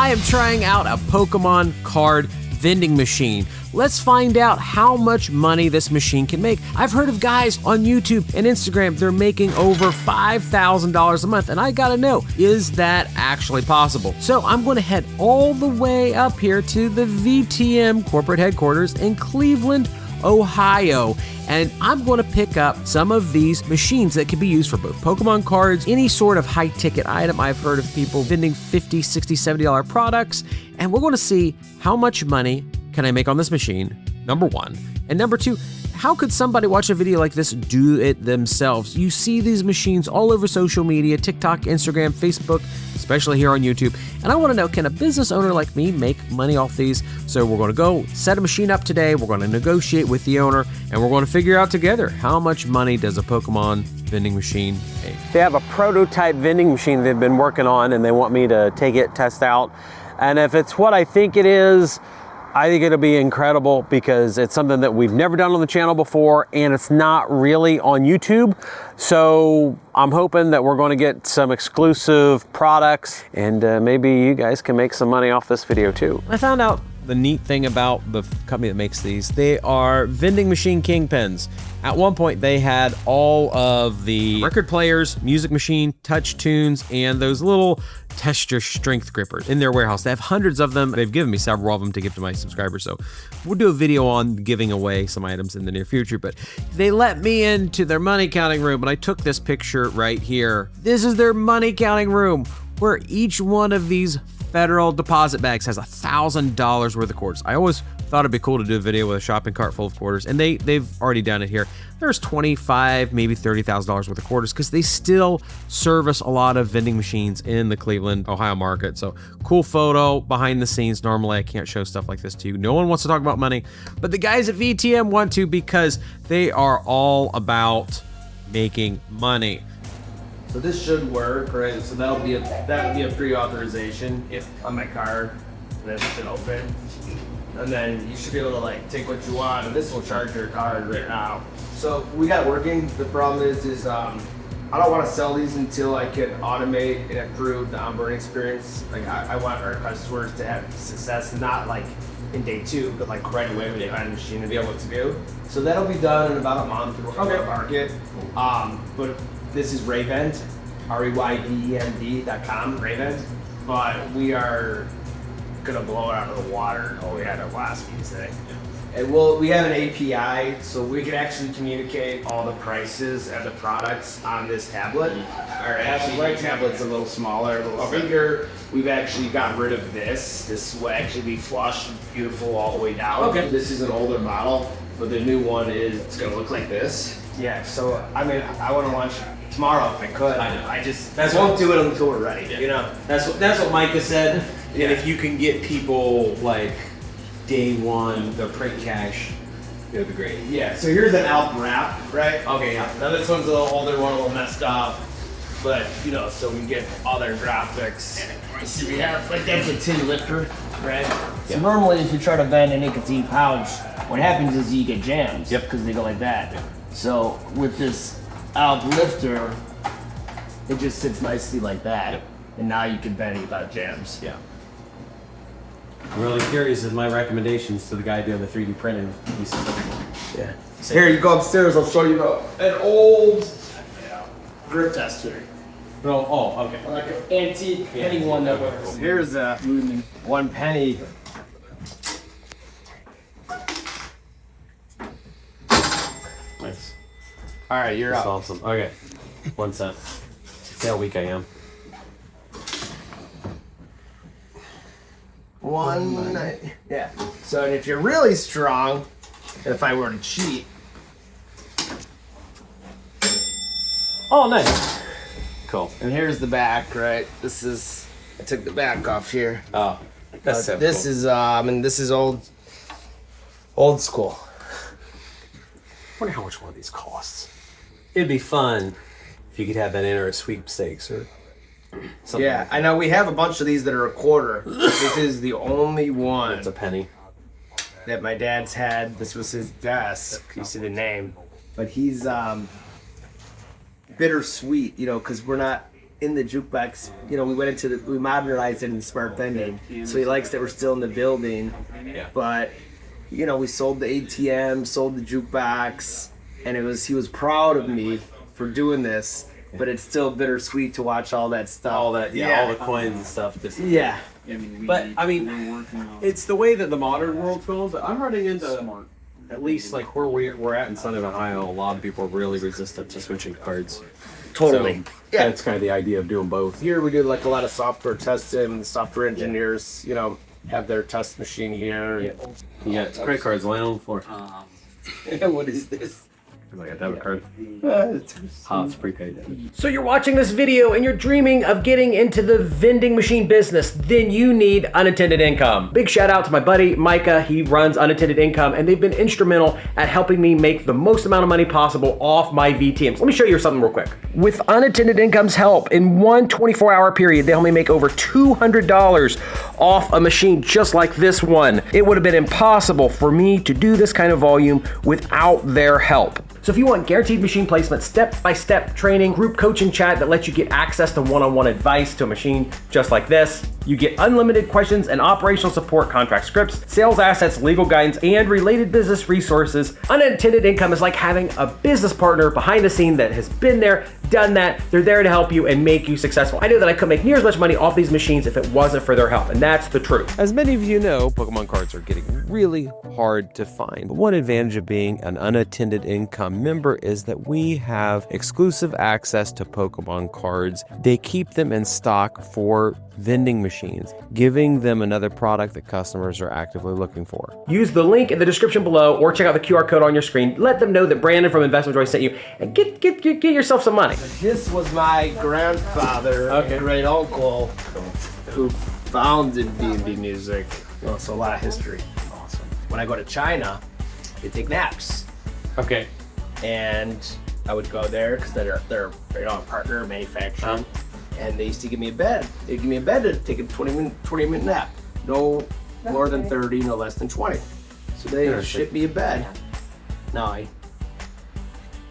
I am trying out a Pokemon card vending machine. Let's find out how much money this machine can make. I've heard of guys on YouTube and Instagram, they're making over $5,000 a month, and I gotta know, is that actually possible? So I'm gonna head all the way up here to the VTM corporate headquarters in Cleveland, Ohio, and I'm going to pick up some of these machines that can be used for both Pokemon cards, any sort of high-ticket item. I've heard of people vending $50, $60, $70 products, and we're going to see how much money can I make on this machine, number one, and number two, how could somebody watch a video like this do it themselves? You see these machines all over social media, TikTok, Instagram, Facebook, especially here on YouTube. And I want to know, can a business owner like me make money off these? So we're going to go set a machine up today. We're going to negotiate with the owner, and we're going to figure out together how much money does a Pokemon vending machine make. They have a prototype vending machine they've been working on, and they want me to take it, test out. And if it's what I think it is, I think it'll be incredible because it's something that we've never done on the channel before, and it's not really on YouTube. So I'm hoping that we're going to get some exclusive products, and maybe you guys can make some money off this video too. I found out the neat thing about the company that makes these, they are vending machine kingpins. At one point, they had all of the record players, music machine, touch tunes, and those little test your strength grippers in their warehouse. They have hundreds of them. They've given me several of them to give to my subscribers, so we'll do a video on giving away some items in the near future. But they let me into their money counting room, and I took this picture right here. This is their money counting room, where each one of these federal deposit bags has $1,000 worth of quarters. I always thought it'd be cool to do a video with a shopping cart full of quarters, and they've already done it here. There's $25,000, maybe $30,000 worth of quarters, because they still service a lot of vending machines in the Cleveland, Ohio market. So cool photo behind the scenes. Normally I can't show stuff like this to you. No one wants to talk about money, but the guys at VTM want to, because they are all about making money. So this should work, right? So that would be a pre-authorization if on my card. This should open, and then you should be able to like take what you want, and this will charge your card right now. So we got it working. The problem is I don't want to sell these until I can automate and improve the onboarding experience. Like I want our customers to have success, not like in day two, but like right away when they find the machine and be able to do. So that'll be done in about a month. We're going to market. But this is Rayvend, REYVEND.com, Rayvend. But we are gonna blow it out of the water. We had our last meeting today. And we have an API, so we can actually communicate all the prices of the products on this tablet. Our actually tablet's a little smaller, a little bigger. We've actually got rid of this. This will actually be flush, beautiful all the way down. Okay. This is an older model, but the new one it's gonna look like this. Yeah. So I mean, I want to launch tomorrow if I could. I just won't do it until we're ready. Yeah. You know. That's what Micah said. Yeah. And if you can get people like day one, the print cash, it would be great. Yeah. So here's an Alp wrap, right? Okay. Yeah. Now this one's a little older one, a little messed up, but you know, so we get all their graphics. See, we have like that's a tin lifter, right? So normally, if you try to vend a nicotine pouch, what happens is you get jams. Yep. Because they go like that. Yep. So with this Alp lifter, it just sits nicely like that. Yep. And now you can vend about jams. Yeah. I'm really curious as my recommendations to the guy doing the 3D printing. Yeah. So here, you go upstairs. I'll show you an old grip tester. Okay. Like an antique penny one that works. Here's a 1 penny. Nice. All right, you're That's up. awesome. Okay. 1 cent. See how weak I am. Yeah. So if you're really strong, if I were to cheat. Oh, nice. Cool. And here's the back, right? I took the back off here. Oh, that's so this cool. is this is old school. I wonder how much one of these costs. It'd be fun if you could have that enter at sweepstakes or something. Yeah, like I know we have a bunch of these that are a quarter. This is the only one. It's a penny. That my dad's had. This was his desk. You see the name. But he's bittersweet, you know, because we're not in the jukebox, you know, we modernized it in smart vending. So he likes that we're still in the building. Yeah. But, you know, we sold the ATM, sold the jukebox, and he was proud of me for doing this. But it's still bittersweet to watch all that stuff. All that, all the coins and stuff. Yeah. But I mean, it's the way that the modern world goes. I'm running into, at least like where we're at in Southern Ohio, a lot of people are really resistant to switching cards. Totally. So that's kind of the idea of doing both. Here we do like a lot of software testing. Software engineers, you know, have their test machine here. Yeah, it's credit cards lying on the floor. What is this? Like a debit card. It's prepaid. So you're watching this video and you're dreaming of getting into the vending machine business, then you need unattended income. Big shout out to my buddy Micah. He runs Unattended Income and they've been instrumental at helping me make the most amount of money possible off my VTMs. Let me show you something real quick. With Unattended Income's help, in one 24-hour period, they helped me make over $200 off a machine just like this one. It would have been impossible for me to do this kind of volume without their help. So if you want guaranteed machine placement, step-by-step training, group coaching chat that lets you get access to one-on-one advice to a machine just like this, you get unlimited questions and operational support, contract scripts, sales assets, legal guidance, and related business resources. Unattended Income is like having a business partner behind the scene that has been there, done that. They're there to help you and make you successful. I knew that I couldn't make near as much money off these machines if it wasn't for their help, and that's the truth. As many of you know, Pokemon cards are getting really hard to find. But one advantage of being an Unattended Income member is that we have exclusive access to Pokemon cards. They keep them in stock for vending machines, giving them another product that customers are actively looking for. Use the link in the description below or check out the QR code on your screen. Let them know that Brandon from Investment Joy sent you and get yourself some money. This was my grandfather, great uncle, who founded B&B Music. Well, so a lot of history. Awesome. When I go to China, they take naps. Okay. And I would go there because they're a partner manufacturer. And they used to give me a bed. They'd give me a bed to take a 20-minute nap. No more than 30, no less than 20. So they shipped me a bed. Now I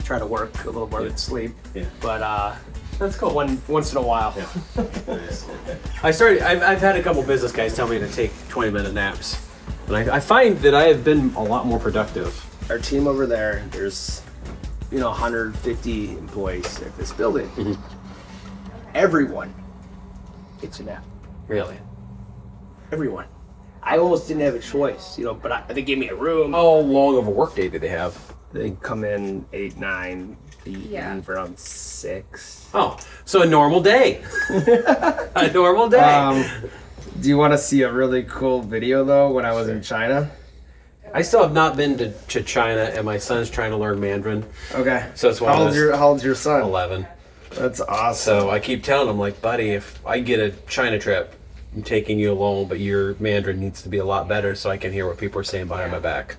try to work a little more than sleep. Yeah. But that's cool. Once in a while. Yeah. I've had a couple business guys tell me to take 20-minute naps. And I find that I have been a lot more productive. Our team over there, there's 150 employees at this building. Mm-hmm. Everyone gets a nap. Really? Everyone. I almost didn't have a choice, but they gave me a room. How long of a work day did they have? They come in 8, 9, leave around 6. Oh, so a normal day. A normal day. Do you want to see a really cool video, though, when I was in China? I still have not been to China, and my son's trying to learn Mandarin. Okay. So it's how old's your son? 11. That's awesome. So I keep telling him, like, buddy, if I get a China trip, I'm taking you alone, but your Mandarin needs to be a lot better so I can hear what people are saying behind my back.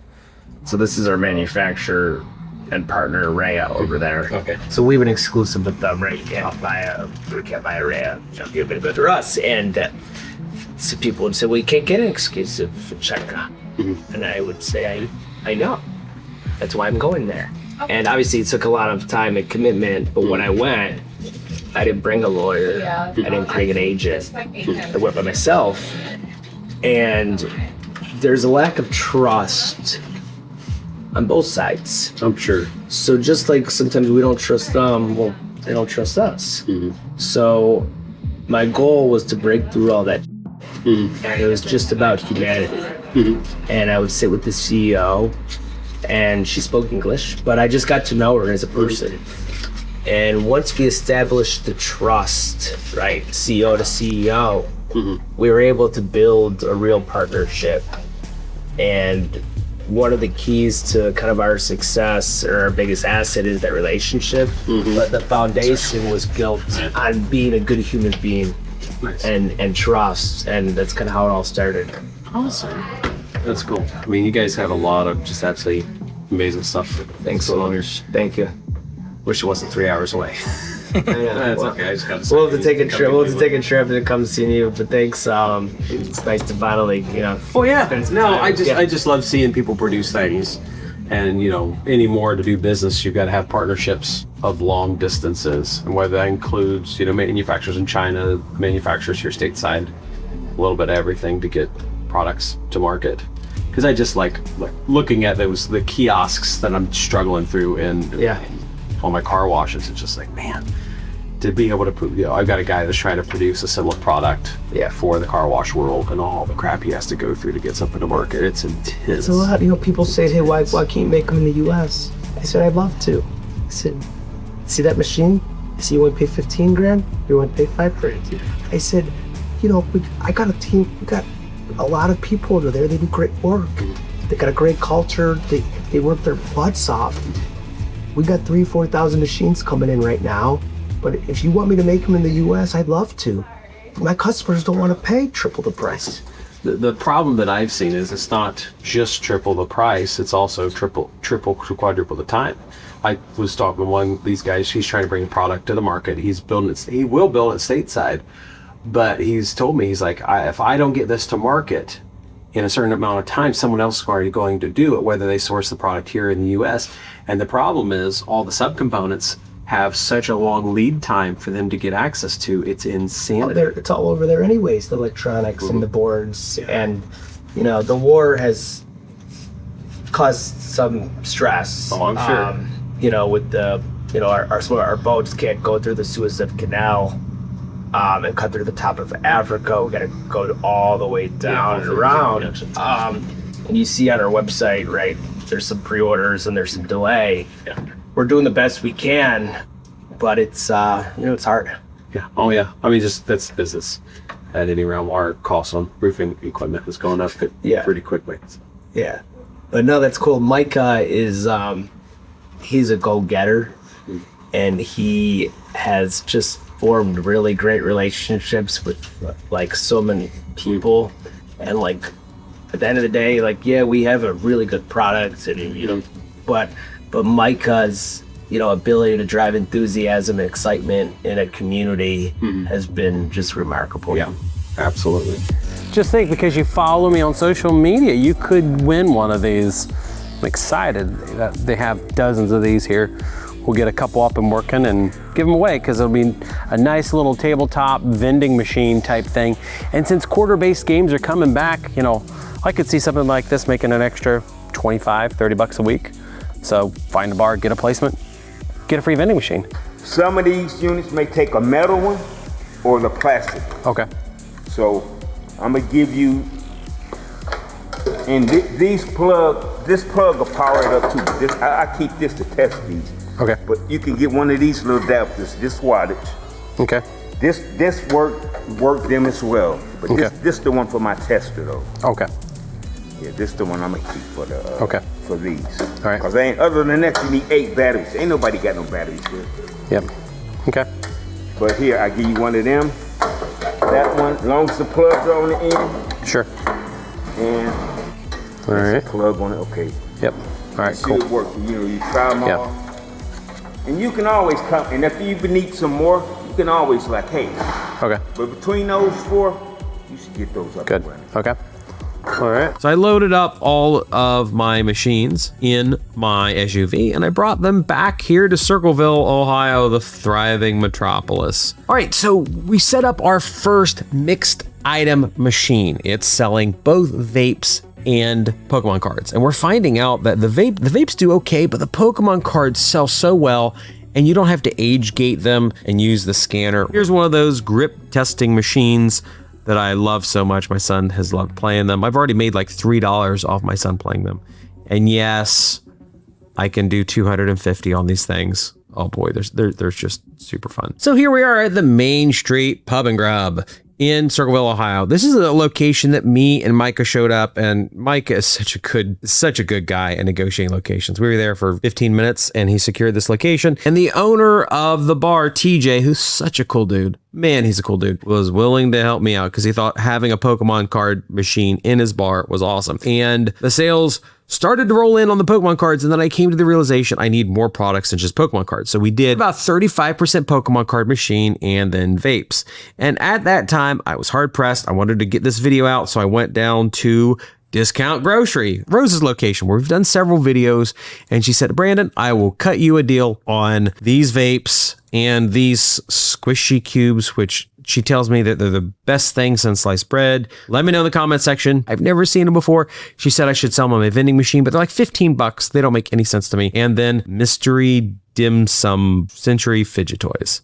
So this is our manufacturer and partner, Rhea, over there. Okay. So we have an exclusive with them, right? You can't buy a Rhea. You have to go through us. And so people would say, well, you can't get an exclusive in China. Mm-hmm. And I would say, I know. That's why I'm going there. Okay. And obviously it took a lot of time and commitment, but when I went, I didn't bring a lawyer. I didn't bring an agent. I went by myself. And there's a lack of trust on both sides. I'm sure. So just like sometimes we don't trust them, well, they don't trust us. Mm-hmm. So my goal was to break through all that. Mm-hmm. And it was just about humanity. Mm-hmm. And I would sit with the CEO, and she spoke English, but I just got to know her as a person. And once we established the trust, right, CEO to CEO, mm-hmm. we were able to build a real partnership. And one of the keys to kind of our success, or our biggest asset, is that relationship. Mm-hmm. But the foundation was built on being a good human being. Nice. and trust, and that's kind of how it all started. Awesome. That's cool. I mean, you guys have a lot of just absolutely amazing stuff. Thanks so much. Thank you. Wish it wasn't 3 hours away. That's okay. I just got to say. We'll have to take a trip. We'll have to take a trip and come see you. But thanks. It's nice to finally, Oh yeah. No, I just love seeing people produce things, and anymore to do business, you've got to have partnerships. of long distances, and whether that includes, manufacturers in China, manufacturers here stateside, a little bit of everything to get products to market. Because I just like looking at the kiosks that I'm struggling through in all my car washes. It's just like, man, to be able to I've got a guy that's trying to produce a similar product for the car wash world, and all the crap he has to go through to get something to market. It's intense. It's a lot. People say, hey, why can't you make them in the U.S.? I said, I'd love to. I said, see that machine? I said, you want to pay 15 grand? You want to pay 5 grand? I said, I got a team. We got a lot of people over there. They do great work. They got a great culture. They work their butts off. We got 4,000 machines coming in right now. But if you want me to make them in the U.S., I'd love to. My customers don't want to pay triple the price. The problem that I've seen is it's not just triple the price, it's also triple to quadruple the time. I was talking to one of these guys, he's trying to bring a product to the market. He will build it stateside, but he's told me, he's like, if I don't get this to market in a certain amount of time, someone else is already going to do it, whether they source the product here in the US. And the problem is all the subcomponents have such a long lead time for them to get access to. It's insanity. It's all over there anyways, the electronics and the boards. And, the war has caused some stress. Oh, I'm sure. With the, our boats can't go through the Suez Canal and cut through the top of Africa. We got to go all the way down and around. And you see on our website, right, there's some pre-orders and there's some delay. Yeah. We're doing the best we can, but it's it's hard. Yeah. Oh yeah. I mean, that's business. At any round, our costs on roofing equipment is going up pretty quickly. So. Yeah. But no, that's cool. Micah is he's a go-getter, and he has just formed really great relationships with like so many people, and like at the end of the day, like we have a really good product, and but Micah's ability to drive enthusiasm and excitement in a community has been just remarkable. Yeah, absolutely. Just think, because you follow me on social media, you could win one of these. I'm excited that they have dozens of these here. We'll get a couple up and working and give them away, because it'll be a nice little tabletop vending machine type thing. And since quarter-based games are coming back, I could see something like this making an extra 25, 30 bucks a week. So find a bar, get a placement, get a free vending machine. Some of these units may take a metal one or the plastic. Okay. So I'm gonna give you, and this plug will power it up too. I keep this to test these. Okay. But you can get one of these little adapters, this wattage. Okay. This work them as well. But this the one for my tester though. Okay. Yeah, this the one I'm gonna keep for the for these. All right. Cause other than that, you need 8 batteries. Ain't nobody got no batteries here. Yep. Okay. But here, I give you one of them. That one, as long as the plugs are on the end. Sure. And all right. Plug on it. Okay. Yep. All right. See Cool. it work. You try them all. And you can always come. And if you even need some more, you can always like, hey. Okay. But between those 4, you should get those up. Good. Okay. All right. So I loaded up all of my machines in my SUV, and I brought them back here to Circleville, Ohio, the thriving metropolis. All right, so we set up our first mixed item machine. It's selling both vapes and Pokemon cards. And we're finding out that the vapes do okay, but the Pokemon cards sell so well, and you don't have to age gate them and use the scanner. Here's one of those grip testing machines that I love so much. My son has loved playing them. I've already made like $3 off my son playing them. And yes, I can do 250 on these things. Oh boy, they're just super fun. So here we are at the Main Street Pub and Grub in Circleville, Ohio. This is a location that me and Micah showed up, and Micah is such a good guy at negotiating locations. We were there for 15 minutes and he secured this location. And the owner of the bar, TJ, who's such a cool dude, man, he's a cool dude, was willing to help me out because he thought having a Pokemon card machine in his bar was awesome. And the sales started to roll in on the Pokemon cards, and then I came to the realization I need more products than just Pokemon cards. So we did about 35% Pokemon card machine and then vapes. And at that time, I was hard pressed. I wanted to get this video out, so I went down to Discount Grocery, Rose's location, where we've done several videos. And she said, Brandon, I will cut you a deal on these vapes and these squishy cubes, which she tells me that they're the best thing since sliced bread. Let me know in the comment section. I've never seen them before. She said I should sell them on my vending machine, but they're like $15. They don't make any sense to me. And then Mystery Dim Sum Century Fidget Toys.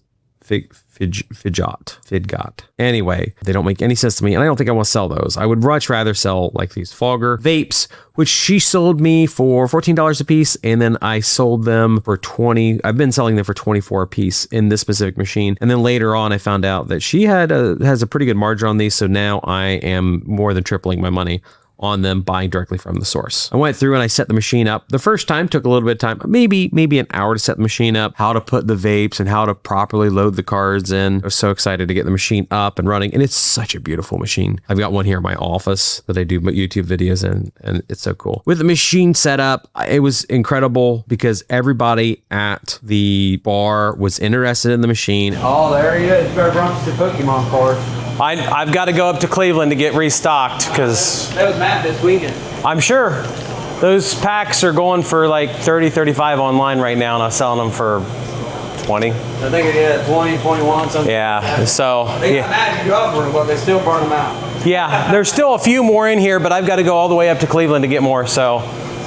Fidgot. Anyway, they don't make any sense to me, and I don't think I want to sell those. I would much rather sell like these Fogger vapes, which she sold me for $14 a piece, and then I sold them for $20. I've been selling them for $24 a piece in this specific machine, and then later on I found out that she has a pretty good margin on these, so now I am more than tripling my money on them buying directly from the source. I went through and I set the machine up. The first time took a little bit of time, maybe an hour to set the machine up, how to put the vapes and how to properly load the cards in. I was so excited to get the machine up and running, and it's such a beautiful machine. I've got one here in my office that I do YouTube videos in, and it's so cool. With the machine set up, it was incredible because everybody at the bar was interested in the machine. Oh, there he is. You better run some Pokemon cards. I've got to go up to Cleveland to get restocked because That was Matt this weekend. I'm sure those packs are going for like 30, 35 online right now, and I'm selling them for 20. I think it is 20, 21, something. Yeah, so They got Matt covering, but they still burn them out. yeah, there's still a few more in here, but I've got to go all the way up to Cleveland to get more, so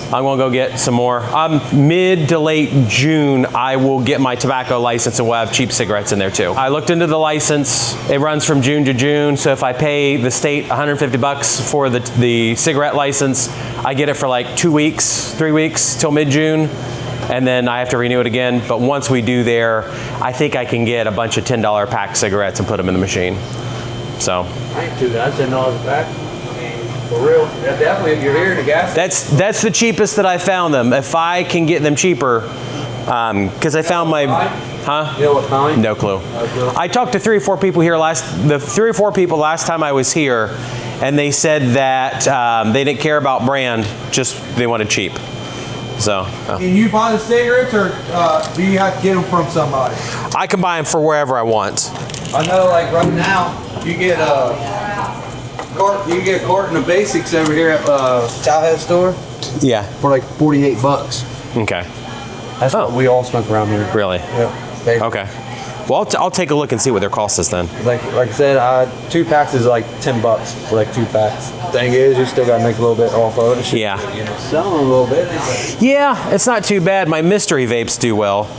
I'm gonna go get some more. Mid to late June, I will get my tobacco license and we'll have cheap cigarettes in there too. I looked into the license. It runs from June to June, so if I pay the state $150 for the cigarette license, I get it for like 2 weeks, 3 weeks till mid-June, and then I have to renew it again. But once we do there, I think I can get a bunch of $10 pack cigarettes and put them in the machine. So I ain't too bad. $10 a pack. For real, yeah, definitely if you're here in the gas. that's the cheapest that I found them. If I can get them cheaper, because I found my, huh? You know what kind? No clue. I talked to 3 or 4 people here last time I was here, and they said that they didn't care about brand, just they wanted cheap. So. Can you buy the cigarettes, or do you have to get them from somebody? I can buy them for wherever I want. I know, like right now, you get a carton of basics over here at Childhead store Yeah. for like $48. Okay. That's what we all smoke around here. Really? Yeah. Okay. Well, I'll take a look and see what their cost is then. Like I said, 2 packs is like $10 for like 2 packs. Thing is, you still gotta make a little bit off of it. Yeah. You know, sell them a little bit. Yeah, it's not too bad. My mystery vapes do well.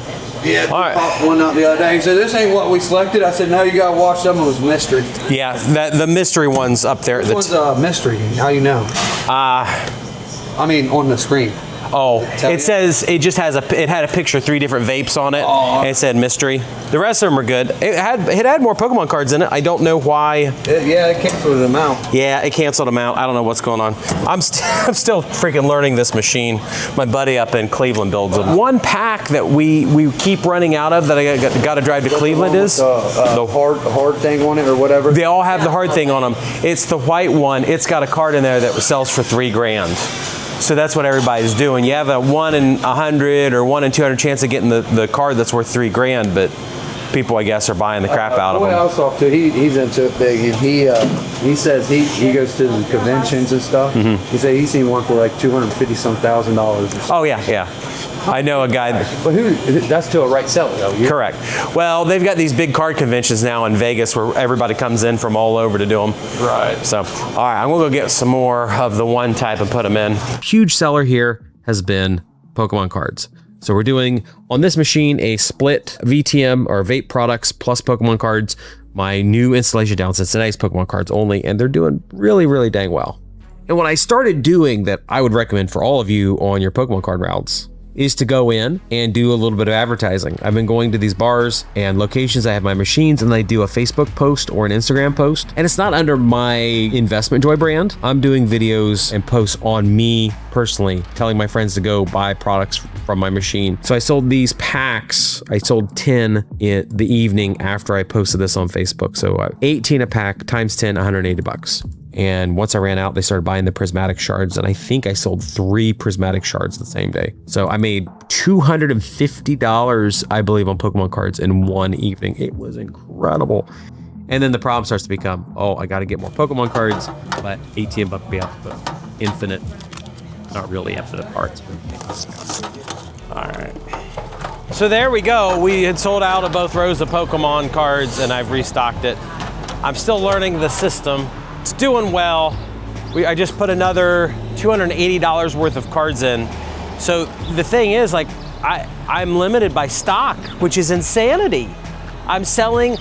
Yeah, All right. popped one up the other day. He said, "This ain't what we selected." I said, "No, you gotta watch them. It was mystery." Yeah, the mystery one's up there. This one's mystery. How you know? I mean, on the screen. Oh, Tell it you. says it just has it had a picture of 3 different vapes on it, and it said mystery. The rest of them are good. It had more Pokemon cards in it. I don't know why. It canceled them out. Yeah, it canceled them out. I don't know what's going on. I'm still freaking learning this machine. My buddy up in Cleveland builds them. One pack that we keep running out of that I got to drive to Cleveland is the hard thing on it or whatever. they all have the hard thing on them. It's the white one. It's got a card in there that sells for $3,000. So that's what everybody's doing. You have a 1 in 100 or 1 in 200 chance of getting the card that's worth $3,000, but people, I guess, are buying the crap out of Boy, I them. was talking to, he's into it big, and he says he goes to the conventions and stuff. He said he's seen one for like $250,000 or something. Oh yeah. I know a guy. But that's to a right seller though. Correct. Well, they've got these big card conventions now in Vegas where everybody comes in from all over to do them. Right. So, all right, I'm gonna go get some more of the one type and put them in. Huge seller here has been Pokemon cards. So we're doing on this machine a split VTM or vape products plus Pokemon cards. My new installation down since tonight's Pokemon cards only, and they're doing really, really dang well. And what I started doing that I would recommend for all of you on your Pokemon card routes is to go in and do a little bit of advertising. I've been going to these bars and locations. I have my machines and I do a Facebook post or an Instagram post. And it's not under my Investment Joy brand. I'm doing videos and posts on me personally, telling my friends to go buy products from my machine. So I sold these packs. I sold 10 in the evening after I posted this on Facebook. So 18 a pack times 10, $180. And once I ran out, they started buying the prismatic shards, and I think I sold 3 prismatic shards the same day. So I made $250, I believe, on Pokemon cards in one evening. It was incredible. And then the problem starts to become, oh, I got to get more Pokemon cards, but ATM buck be out. infinite, not really infinite parts. But. All right. So there we go. We had sold out of both rows of Pokemon cards and I've restocked it. I'm still learning the system. It's doing well. I just put another $280 worth of cards in. So the thing is, like, I'm limited by stock, which is insanity. I'm selling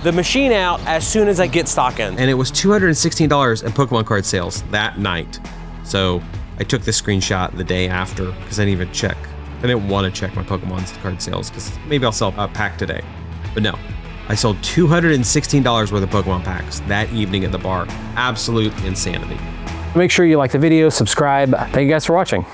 the machine out as soon as I get stock in. And it was $216 in Pokemon card sales that night. So I took the screenshot the day after because I didn't even check. I didn't want to check my Pokemon card sales because maybe I'll sell a pack today. But no, I sold $216 worth of Pokemon packs that evening at the bar. Absolute insanity. Make sure you like the video, subscribe. Thank you guys for watching.